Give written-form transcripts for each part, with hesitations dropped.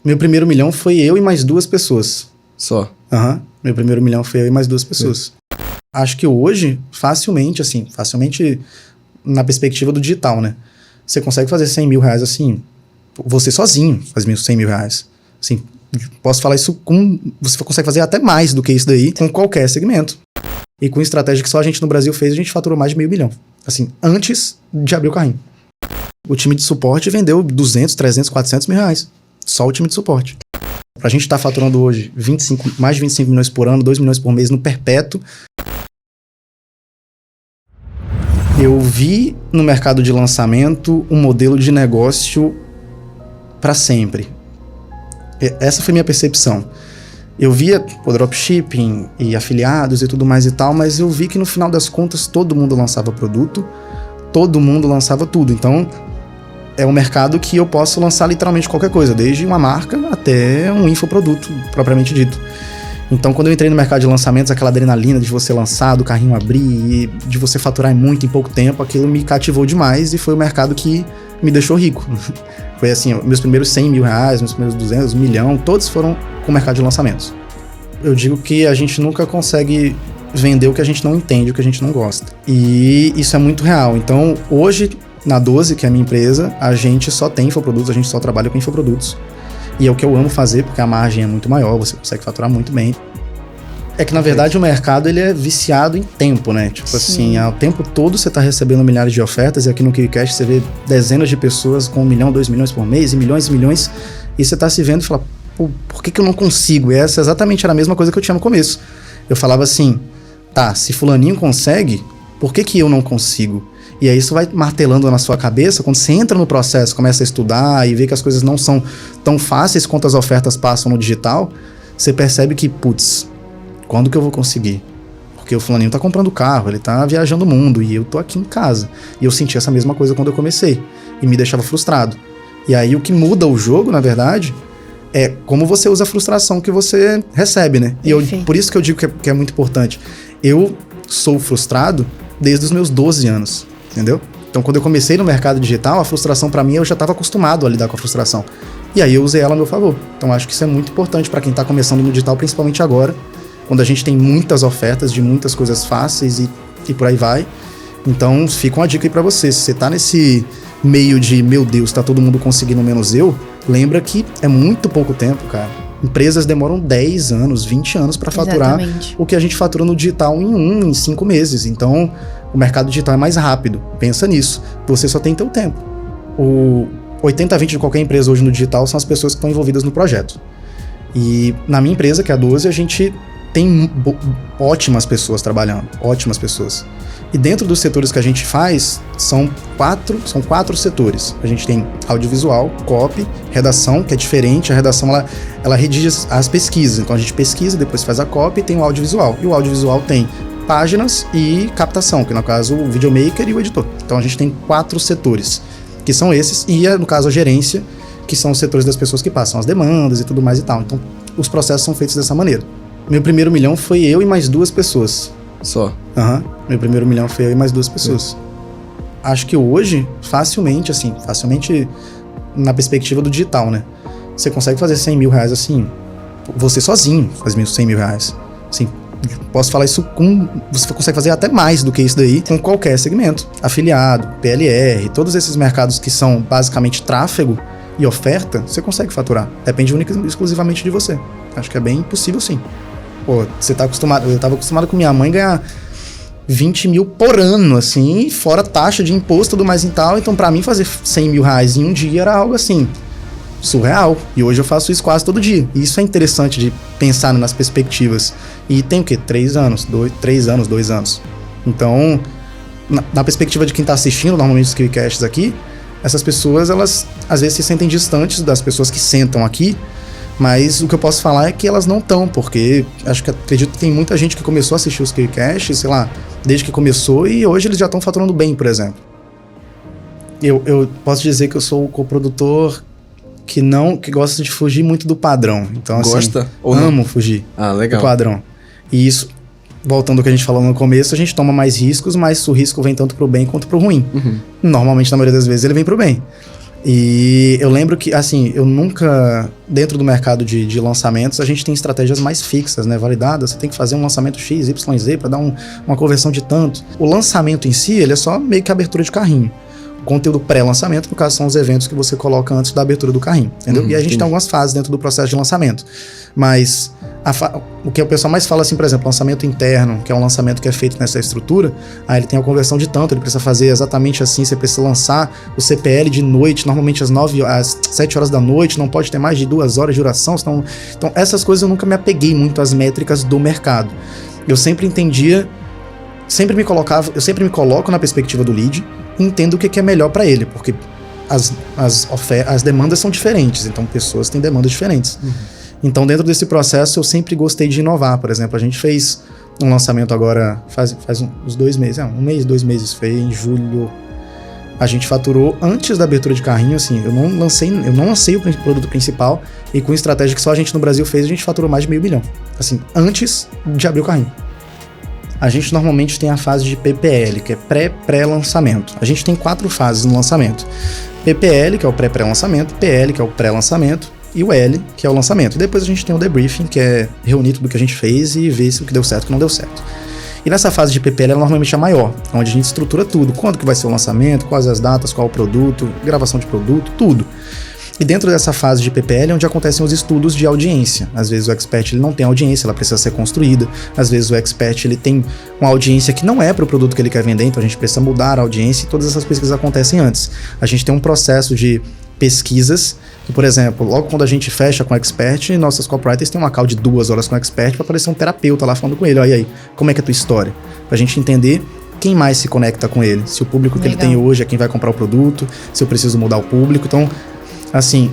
Meu primeiro milhão foi eu e mais 2 pessoas. Só? Aham. Meu primeiro milhão foi eu e mais 2 pessoas. Acho que hoje, facilmente na perspectiva do digital, né? Você consegue fazer 100 mil reais assim, você sozinho faz 100 mil reais. Assim, posso falar isso você consegue fazer até mais do que isso daí com qualquer segmento. E com estratégia que só a gente no Brasil fez, a gente faturou mais de $500 milhão. Assim, antes de abrir o carrinho. O time de suporte vendeu 200, 300, 400 mil reais. Só o time de suporte. Pra gente estar faturando hoje mais de 25 milhões por ano, 2 milhões por mês no perpétuo. Eu vi no mercado de lançamento um modelo de negócio para sempre. Essa foi minha percepção. Eu via o dropshipping e afiliados e tudo mais e tal, mas eu vi que no final das contas todo mundo lançava produto, todo mundo lançava tudo. Então é um mercado que eu posso lançar literalmente qualquer coisa, desde uma marca até um infoproduto propriamente dito. Então, quando eu entrei no mercado de lançamentos, aquela adrenalina de você lançar, do carrinho abrir e de você faturar muito em pouco tempo, aquilo me cativou demais e foi o mercado que me deixou rico. Foi assim, meus primeiros 100 mil reais, meus primeiros 200, 1 milhão, todos foram com o mercado de lançamentos. Eu digo que a gente nunca consegue vender o que a gente não entende, o que a gente não gosta. E isso é muito real. Então, hoje, na 12, que é a minha empresa, a gente só tem infoprodutos, a gente só trabalha com infoprodutos. E é o que eu amo fazer, porque a margem é muito maior, você consegue faturar muito bem. É que, na verdade, o mercado ele é viciado em tempo, né? Tipo assim, ao tempo todo você tá recebendo milhares de ofertas, e aqui no KiwiCash você vê dezenas de pessoas com 1 milhão, 2 milhões por mês, e milhões, e você tá se vendo e fala, pô, por que eu não consigo? E essa exatamente era a mesma coisa que eu tinha no começo. Eu falava assim, tá, se fulaninho consegue, por que eu não consigo? E aí isso vai martelando na sua cabeça, quando você entra no processo, começa a estudar e vê que as coisas não são tão fáceis quanto as ofertas passam no digital, você percebe que, putz, quando que eu vou conseguir? Porque o fulaninho tá comprando carro, ele tá viajando o mundo e eu tô aqui em casa. E eu senti essa mesma coisa quando eu comecei e me deixava frustrado. E aí o que muda o jogo, na verdade, é como você usa a frustração que você recebe, né? E por isso que eu digo que é muito importante. Eu sou frustrado desde os meus 12 anos. Entendeu? Então, quando eu comecei no mercado digital, a frustração pra mim, eu já estava acostumado a lidar com a frustração. E aí eu usei ela a meu favor. Então, acho que isso é muito importante para quem tá começando no digital, principalmente agora, quando a gente tem muitas ofertas de muitas coisas fáceis e por aí vai. Então, fica uma dica aí pra você. Se você tá nesse meio de, meu Deus, tá todo mundo conseguindo menos eu, lembra que é muito pouco tempo, cara. Empresas demoram 10 anos, 20 anos para faturar o que a gente fatura no digital em 5 meses. Então, o mercado digital é mais rápido. Pensa nisso. Você só tem teu tempo. O 80-20 de qualquer empresa hoje no digital são as pessoas que estão envolvidas no projeto. E na minha empresa, que é a 12, a gente tem ótimas pessoas trabalhando. Ótimas pessoas. E dentro dos setores que a gente faz, são quatro setores. A gente tem audiovisual, copy, redação, que é diferente. A redação, ela redige as pesquisas. Então, a gente pesquisa, depois faz a copy e tem o audiovisual. E o audiovisual tem páginas e captação, que no caso o videomaker e o editor. Então, a gente tem 4 setores, que são esses. E, no caso, a gerência, que são os setores das pessoas que passam as demandas e tudo mais e tal. Então, os processos são feitos dessa maneira. Meu primeiro milhão foi eu e mais 2 pessoas. Só? Aham. Meu primeiro milhão foi eu e mais 2 pessoas. Acho que hoje, facilmente na perspectiva do digital, né? Você consegue fazer 100 mil reais assim, você sozinho faz 100 mil reais. Assim, posso falar isso você consegue fazer até mais do que isso daí com qualquer segmento. Afiliado, PLR, todos esses mercados que são basicamente tráfego e oferta, você consegue faturar. Depende única e exclusivamente de você. Acho que é bem possível, sim. Pô, eu tava acostumado com minha mãe ganhar 20 mil por ano, assim, fora taxa de imposto e tudo mais e tal. Então, pra mim, fazer 100 mil reais em um dia era algo, assim, surreal. E hoje eu faço isso quase todo dia. E isso é interessante de pensar nas perspectivas. E tem o quê? 3 anos, 2 anos. Então, na perspectiva de quem tá assistindo, normalmente os KiwiCasts aqui, essas pessoas, elas, às vezes, se sentem distantes das pessoas que sentam aqui. Mas o que eu posso falar é que elas não estão, porque acredito que tem muita gente que começou a assistir os KiwiCasts, sei lá, desde que começou, e hoje eles já estão faturando bem, por exemplo. Eu posso dizer que eu sou o coprodutor que gosta de fugir muito do padrão. Então, gosta? Assim, ou amo não? fugir legal. do padrão. E isso, voltando ao que a gente falou no começo, a gente toma mais riscos, mas o risco vem tanto pro bem quanto pro ruim. Uhum. Normalmente, na maioria das vezes, ele vem pro bem. E eu lembro que, assim, eu nunca, dentro do mercado de lançamentos, a gente tem estratégias mais fixas, né, validadas. Você tem que fazer um lançamento X, Y, Z para dar uma conversão de tanto. O lançamento em si, ele é só meio que abertura de carrinho. O conteúdo pré-lançamento, no caso, são os eventos que você coloca antes da abertura do carrinho, entendeu? E a gente tem algumas fases dentro do processo de lançamento. Mas o que o pessoal mais fala, assim, por exemplo, lançamento interno, que é um lançamento que é feito nessa estrutura, aí ele tem a conversão de tanto, ele precisa fazer exatamente assim, você precisa lançar o CPL de noite, normalmente às 7 horas da noite, não pode ter mais de 2 horas de duração, senão... Então, essas coisas eu nunca me apeguei muito às métricas do mercado. Eu sempre entendia, eu sempre me coloco na perspectiva do lead, entendo o que é melhor para ele, porque as demandas são diferentes, então pessoas têm demandas diferentes. Então, dentro desse processo, eu sempre gostei de inovar. Por exemplo, a gente fez um lançamento agora, faz uns 2 meses, 1 mês, 2 meses, foi em julho. A gente faturou antes da abertura de carrinho, assim, eu não lancei o produto principal, e com estratégia que só a gente no Brasil fez, a gente faturou mais de $500 mil, assim, antes de abrir o carrinho. A gente normalmente tem a fase de PPL, que é pré-lançamento. A gente tem 4 fases no lançamento. PPL, que é o pré-lançamento, PL, que é o pré-lançamento, e o L, que é o lançamento. E depois a gente tem o debriefing, que é reunir tudo que a gente fez e ver se o que deu certo e o que não deu certo. E nessa fase de PPL, ela normalmente é maior, onde a gente estrutura tudo. Quando que vai ser o lançamento, quais as datas, qual o produto, gravação de produto, tudo. E dentro dessa fase de PPL é onde acontecem os estudos de audiência. Às vezes o expert ele não tem audiência, ela precisa ser construída. Às vezes o expert ele tem uma audiência que não é para o produto que ele quer vender, então a gente precisa mudar a audiência, e todas essas pesquisas acontecem antes. A gente tem um processo de pesquisas, que, por exemplo, logo quando a gente fecha com o expert, nossas copywriters têm uma call de 2 horas com o expert para parecer um terapeuta lá falando com ele. Olha aí, como é que é a tua história? Pra gente entender quem mais se conecta com ele. Se o público que ele tem hoje é quem vai comprar o produto, se eu preciso mudar o público. Então, assim,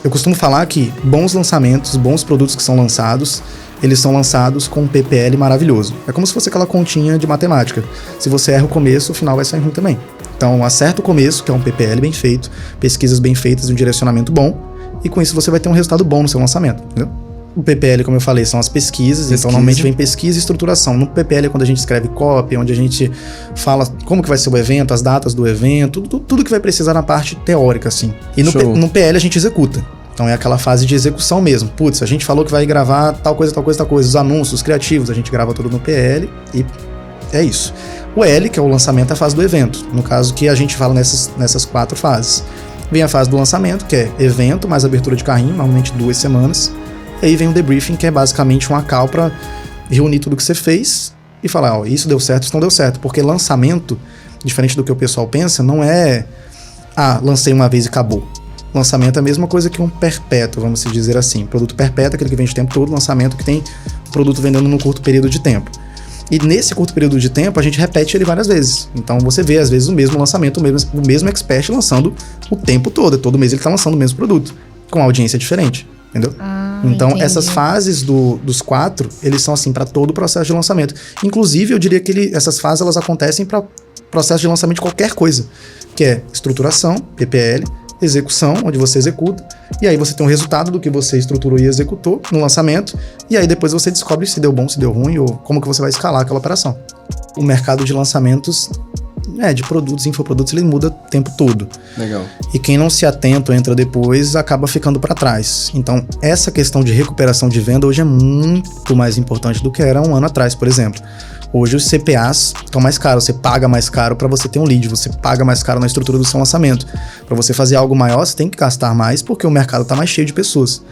eu costumo falar que bons lançamentos, bons produtos que são lançados, eles são lançados com um PPL maravilhoso. É como se fosse aquela continha de matemática. Se você erra o começo, o final vai sair ruim também. Então, acerta o começo, que é um PPL bem feito, pesquisas bem feitas e um direcionamento bom, e com isso você vai ter um resultado bom no seu lançamento, entendeu? O PPL, como eu falei, são as pesquisas, então normalmente vem pesquisa e estruturação. No PPL é quando a gente escreve copy, onde a gente fala como que vai ser o evento, as datas do evento, tudo que vai precisar na parte teórica, assim. E no PL a gente executa. Então é aquela fase de execução mesmo. Putz, a gente falou que vai gravar tal coisa, tal coisa, tal coisa. Os anúncios, os criativos, a gente grava tudo no PL e é isso. O L, que é o lançamento, é a fase do evento. No caso que a gente fala nessas 4 fases. Vem a fase do lançamento, que é evento mais abertura de carrinho, normalmente 2 semanas. E aí vem o debriefing, que é basicamente uma call para reunir tudo que você fez e falar, ó, isso deu certo, isso não deu certo. Porque lançamento, diferente do que o pessoal pensa, não é, lancei uma vez e acabou. Lançamento é a mesma coisa que um perpétuo, vamos dizer assim. Produto perpétuo, aquele que vende o tempo todo, lançamento que tem produto vendendo num curto período de tempo. E nesse curto período de tempo, a gente repete ele várias vezes. Então você vê, às vezes, o mesmo lançamento, o mesmo expert lançando o tempo todo. Todo mês ele está lançando o mesmo produto, com audiência diferente, entendeu? Então, entendi. Essas fases dos 4, eles são assim para todo o processo de lançamento. Inclusive, eu diria que essas fases elas acontecem para processo de lançamento de qualquer coisa, que é estruturação, PPL, execução, onde você executa, e aí você tem um resultado do que você estruturou e executou no lançamento, e aí depois você descobre se deu bom, se deu ruim, ou como que você vai escalar aquela operação. O mercado de lançamentos, de produtos, infoprodutos, ele muda o tempo todo. Legal. E quem não se atenta ou entra depois, acaba ficando para trás. Então, essa questão de recuperação de venda hoje é muito mais importante do que era um ano atrás, por exemplo. Hoje os CPAs estão mais caros, você paga mais caro para você ter um lead, você paga mais caro na estrutura do seu lançamento. Para você fazer algo maior, você tem que gastar mais porque o mercado está mais cheio de pessoas.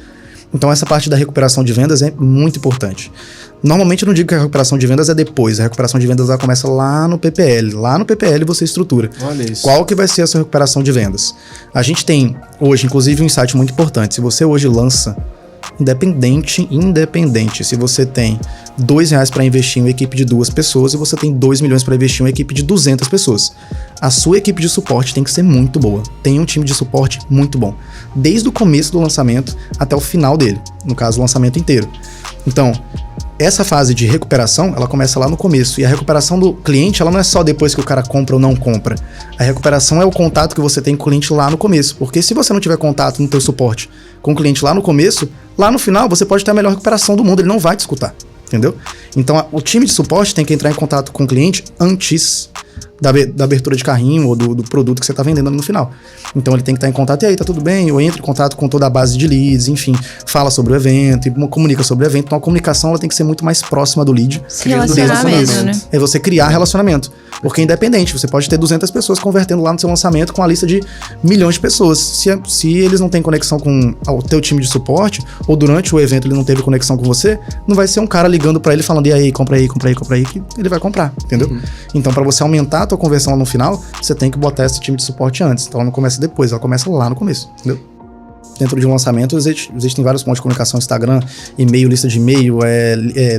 Então essa parte da recuperação de vendas é muito importante. Normalmente eu não digo que a recuperação de vendas é depois, a recuperação de vendas ela começa lá no PPL. Lá no PPL você estrutura. Olha isso. Qual que vai ser a sua recuperação de vendas? A gente tem hoje, inclusive, um insight muito importante. Se você hoje lança, independente, se você tem R$2 para investir em uma equipe de 2 pessoas e você tem 2 milhões para investir em uma equipe de 200 pessoas, a sua equipe de suporte tem que ser muito boa. Tem um time de suporte muito bom, desde o começo do lançamento até o final dele, no caso o lançamento inteiro. Então, essa fase de recuperação, ela começa lá no começo, e a recuperação do cliente, ela não é só depois que o cara compra ou não compra. A recuperação é o contato que você tem com o cliente lá no começo, porque se você não tiver contato no teu suporte com o cliente lá no começo, lá no final você pode ter a melhor recuperação do mundo, ele não vai te escutar, entendeu? Então o time de suporte tem que entrar em contato com o cliente antes, da abertura de carrinho ou do produto que você tá vendendo no final. Então ele tem que estar em contato, e aí, tá tudo bem? Eu entro em contato com toda a base de leads, enfim, fala sobre o evento, e comunica sobre o evento. Então a comunicação ela tem que ser muito mais próxima do lead. Relacionamento, né? É você criar relacionamento. Porque independente, você pode ter 200 pessoas convertendo lá no seu lançamento com a lista de milhões de pessoas. Se eles não têm conexão com o teu time de suporte, ou durante o evento ele não teve conexão com você, não vai ser um cara ligando pra ele falando, e aí, compra aí, que ele vai comprar, entendeu? Então, pra você aumentar a tua conversão lá no final, você tem que botar esse time de suporte antes. Então ela não começa depois, ela começa lá no começo, entendeu? Dentro de um lançamento existem vários pontos de comunicação, Instagram, e-mail, lista de e-mail,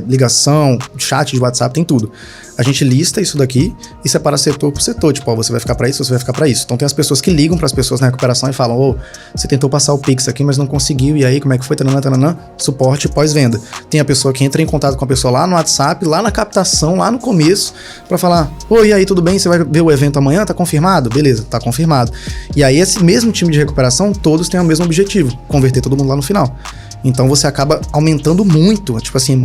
ligação, chat de WhatsApp, tem tudo. A gente lista isso daqui e separa setor por setor, tipo, ó, você vai ficar pra isso, você vai ficar pra isso. Então tem as pessoas que ligam pras pessoas na recuperação e falam, ô, você tentou passar o Pix aqui, mas não conseguiu, e aí, como é que foi? Tananã, suporte pós-venda. Tem a pessoa que entra em contato com a pessoa lá no WhatsApp, lá na captação, lá no começo, pra falar, oi, e aí, tudo bem? Você vai ver o evento amanhã? Tá confirmado? Beleza, tá confirmado. E aí esse mesmo time de recuperação, todos têm o mesmo objetivo, converter todo mundo lá no final. Então você acaba aumentando muito, tipo assim,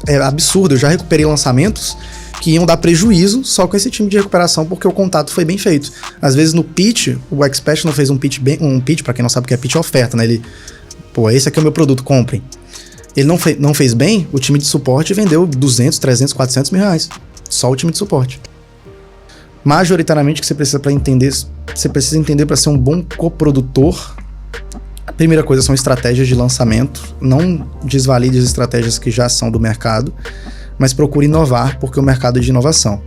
é absurdo. Eu já recuperei lançamentos que iam dar prejuízo só com esse time de recuperação, porque o contato foi bem feito. Às vezes no pitch, o Expert não fez um pitch, pra quem não sabe o que é pitch, é oferta, né? Ele, pô, esse aqui é o meu produto, comprem. Ele não fez bem, o time de suporte vendeu 200, 300, 400 mil reais. Só o time de suporte. Majoritariamente, o que você precisa entender para ser um bom coprodutor. A primeira coisa são estratégias de lançamento. Não desvalide as estratégias que já são do mercado, mas procure inovar, porque o mercado é de inovação.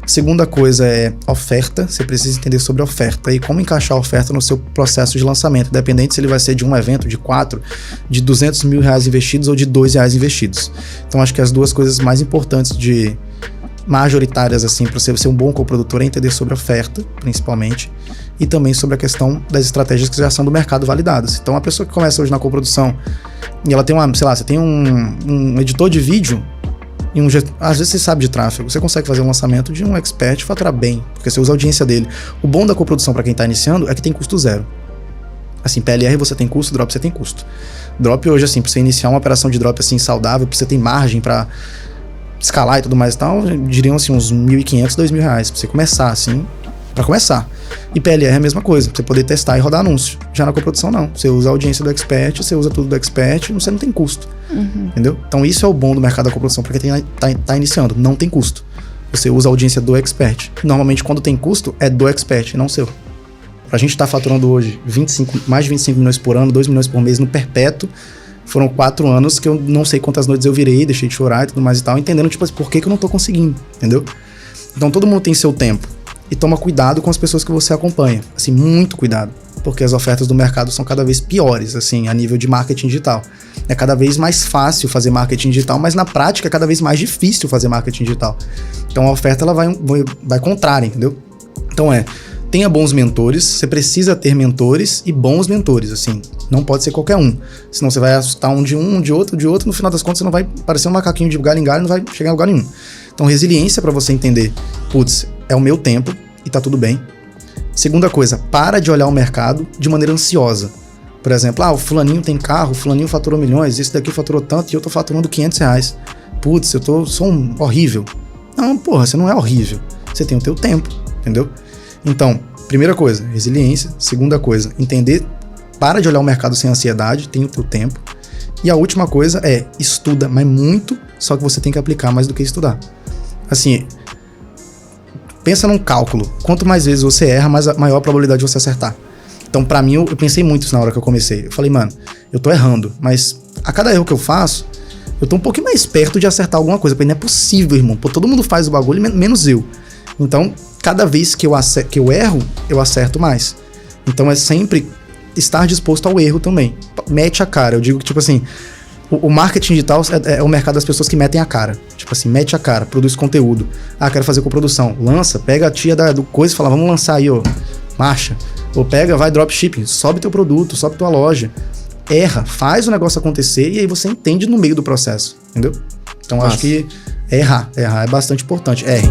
A segunda coisa é oferta. Você precisa entender sobre a oferta e como encaixar a oferta no seu processo de lançamento, independente se ele vai ser de um evento, de 4, de 200 mil reais investidos ou de R$2 investidos. Então acho que as duas coisas mais importantes majoritárias assim para você ser um bom coprodutor é entender sobre a oferta, principalmente, e também sobre a questão das estratégias que já são do mercado validadas. Então a pessoa que começa hoje na coprodução e ela tem você tem um editor de vídeo e às vezes você sabe de tráfego, você consegue fazer um lançamento de um expert e faturar bem, porque você usa a audiência dele. O bom da coprodução para quem tá iniciando é que tem custo zero. Assim, PLR você tem custo, drop você tem custo. Drop hoje, assim, pra você iniciar uma operação de drop assim saudável, pra você ter margem pra escalar e tudo mais e tal, diriam assim uns R$1.500, R$2.000 pra você começar, assim, pra começar. E PLR é a mesma coisa, pra você poder testar e rodar anúncio. Já na coprodução não, você usa a audiência do expert, você usa tudo do expert, você não tem custo, entendeu? Então isso é o bom do mercado da coprodução pra quem tá iniciando, não tem custo. Você usa a audiência do expert. Normalmente quando tem custo é do expert, não seu. Pra gente tá faturando hoje mais de 25 milhões por ano, 2 milhões por mês no perpétuo, foram 4 anos que eu não sei quantas noites eu virei, deixei de chorar e tudo mais e tal, entendendo, tipo, por que eu não tô conseguindo, entendeu? Então todo mundo tem seu tempo. E toma cuidado com as pessoas que você acompanha. Assim, muito cuidado. Porque as ofertas do mercado são cada vez piores, assim, a nível de marketing digital. É cada vez mais fácil fazer marketing digital, mas na prática é cada vez mais difícil fazer marketing digital. Então a oferta, ela vai contrária, entendeu? Então tenha bons mentores, você precisa ter mentores e bons mentores, assim, não pode ser qualquer um, senão você vai assustar um de outro, no final das contas você não vai parecer um macaquinho de galho em galho e não vai chegar em lugar nenhum. Então resiliência pra você entender, putz, é o meu tempo e tá tudo bem. Segunda coisa, para de olhar o mercado de maneira ansiosa. Por exemplo, o fulaninho tem carro, o fulaninho faturou milhões, esse daqui faturou tanto e eu tô faturando R$500. Putz, sou horrível. Não, porra, você não é horrível, você tem o teu tempo, entendeu? Então, primeira coisa, resiliência. Segunda coisa, entender, para de olhar o mercado sem ansiedade, tem o teu tempo. E a última coisa é, estuda, mas muito, só que você tem que aplicar mais do que estudar. Assim, pensa num cálculo. Quanto mais vezes você erra, maior a probabilidade de você acertar. Então, pra mim, eu pensei muito isso na hora que eu comecei. Eu falei, mano, eu tô errando, mas a cada erro que eu faço, eu tô um pouquinho mais perto de acertar alguma coisa. Porque não é possível, irmão. Pô, todo mundo faz o bagulho, menos eu. Então, cada vez que eu erro, eu acerto mais. Então é sempre estar disposto ao erro também. Mete a cara. Eu digo que, tipo assim, o marketing digital é o mercado das pessoas que metem a cara. Tipo assim, mete a cara, produz conteúdo. Quero fazer coprodução. Lança, pega a tia do coisa e fala, vamos lançar aí, ó. Marcha. Ou pega, vai dropshipping, sobe teu produto, sobe tua loja. Erra, faz o negócio acontecer e aí você entende no meio do processo, entendeu? Então acho que errar é bastante importante. Erre.